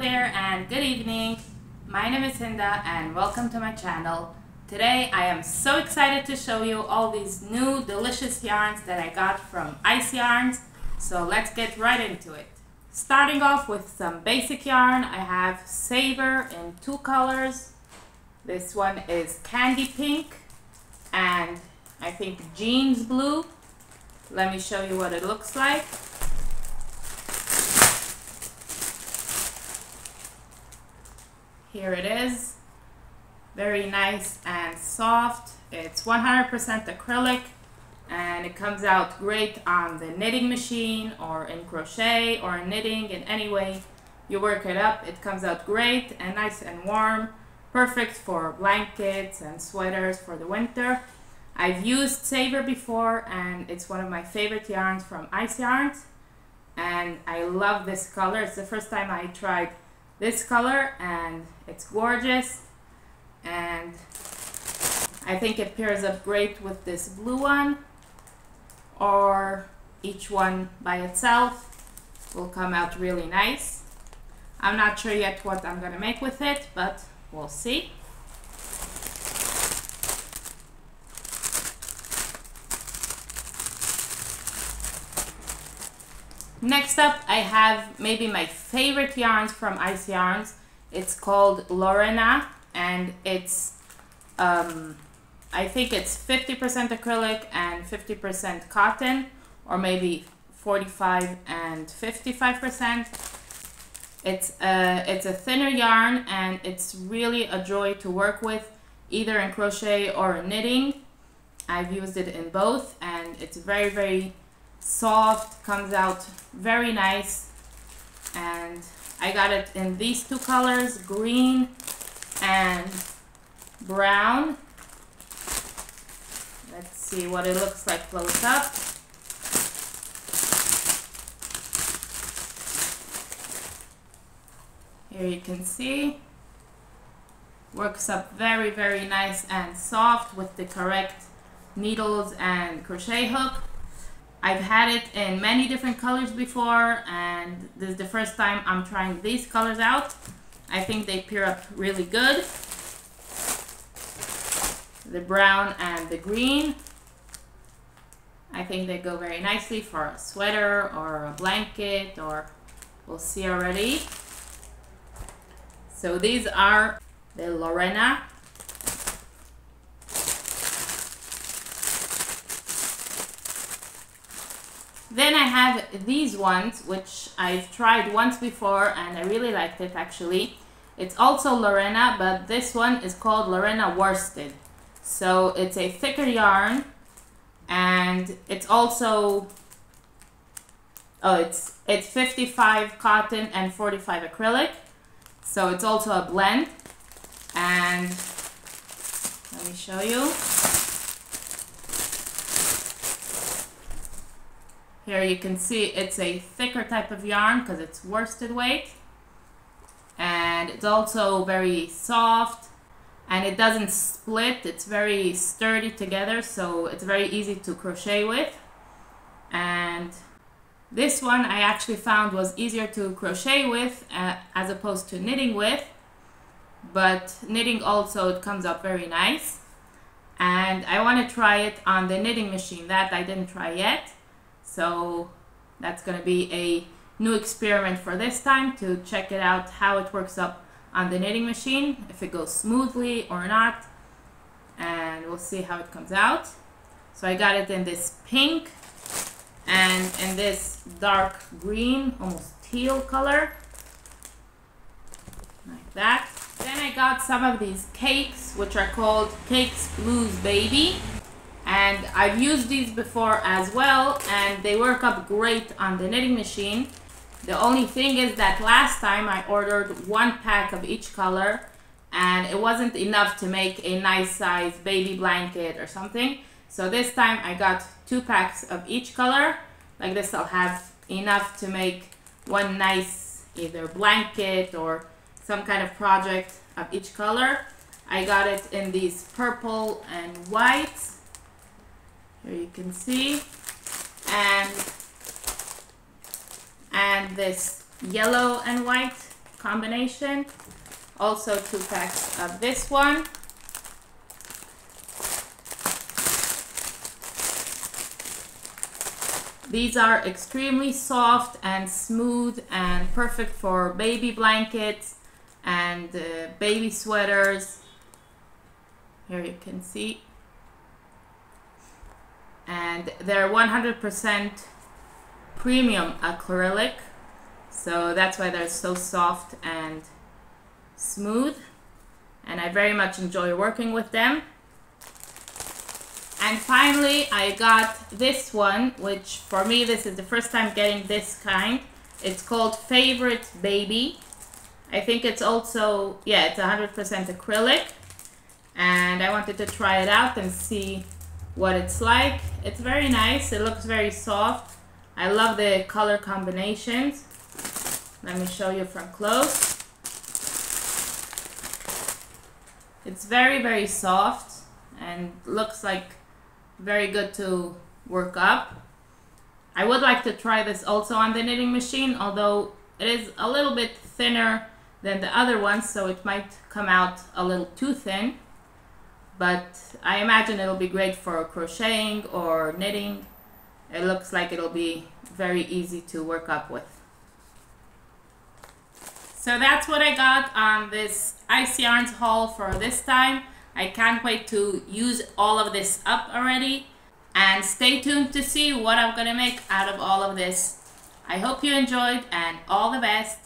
Hello there and good evening. My name is Hinda and welcome to my channel. Today I am so excited to show you all these new delicious yarns that I got from Ice Yarns. So let's get right into it. Starting off with some basic yarn, I have Savor in two colors. This one is Candy Pink and I think Jeans Blue. Let me show you what it looks like. Here it is, very nice and soft. It's 100% acrylic and it comes out great on the knitting machine or in crochet or in knitting. In any way you work it up, it comes out great and nice and warm. Perfect for blankets and sweaters for the winter. I've used Savor before and it's one of my favorite yarns from Ice Yarns. And I love this color. It's the first time I tried this color and it's gorgeous, and I think it pairs up great with this blue one, or each one by itself will come out really nice. I'm not sure yet what I'm gonna make with it, but we'll see. Next up, I have maybe my favorite yarns from Ice Yarns. It's called Lorena, and it's, I think it's 50% acrylic and 50% cotton, or maybe 45 and 55%. It's a thinner yarn, and it's really a joy to work with, either in crochet or in knitting. I've used it in both, and it's very soft, comes out very nice, and I got it in these two colors, green and brown. Let's see what it looks like close up. Here you can see, works up very nice and soft with the correct needles and crochet hook. I've had it in many different colors before, and this is the first time I'm trying these colors out. I think they pair up really good. The brown and the green. I think they go very nicely for a sweater or a blanket, or we'll see already. So these are the Lorena. Then I have these ones, which I've tried once before and I really liked it actually. It's also Lorena, but this one is called Lorena Worsted. So it's a thicker yarn, and it's also, it's 55 cotton and 45 acrylic. So it's also a blend, and let me show you. Here you can see it's a thicker type of yarn because it's worsted weight, and it's also very soft, and it doesn't split. It's very sturdy together, so it's very easy to crochet with. And this one I actually found was easier to crochet with as opposed to knitting with, but knitting also it comes up very nice. And I want to try it on the knitting machine. That I didn't try yet. So that's going to be a new experiment for this time, to check it out how it works up on the knitting machine, if it goes smoothly or not, and we'll see how it comes out. So I got it in this pink and in this dark green, almost teal color, like that. Then I got some of these cakes, which are called Cakes Blues Baby. And I've used these before as well, and they work up great on the knitting machine. The only thing is that last time I ordered one pack of each color, and it wasn't enough to make a nice size baby blanket or something. So this time I got 2 packs of each color. Like this, I'll have enough to make one nice either blanket or some kind of project of each color. I got it in these purple and white. Here you can see, and this yellow and white. combination. Also 2 packs of this one. These are extremely soft and smooth and perfect for baby blankets and baby sweaters. Here you can see. And they're 100% premium acrylic. So that's why they're so soft and smooth. And I very much enjoy working with them. And finally, I got this one, which for me, this is the first time getting this kind. It's called Favorite Baby. I think it's also, yeah, it's 100% acrylic. And I wanted to try it out and see what it's like. It's very nice. It looks very soft. I love the color combinations. Let me show you from close. It's very, very soft and looks like very good to work up. I would like to try this also on the knitting machine, although it is a little bit thinner than the other ones, so it might come out a little too thin. But I imagine it'll be great for crocheting or knitting. It looks like it'll be very easy to work up with. So that's what I got on this Ice Yarns haul for this time. I can't wait to use all of this up already. And stay tuned to see what I'm gonna make out of all of this. I hope you enjoyed and all the best.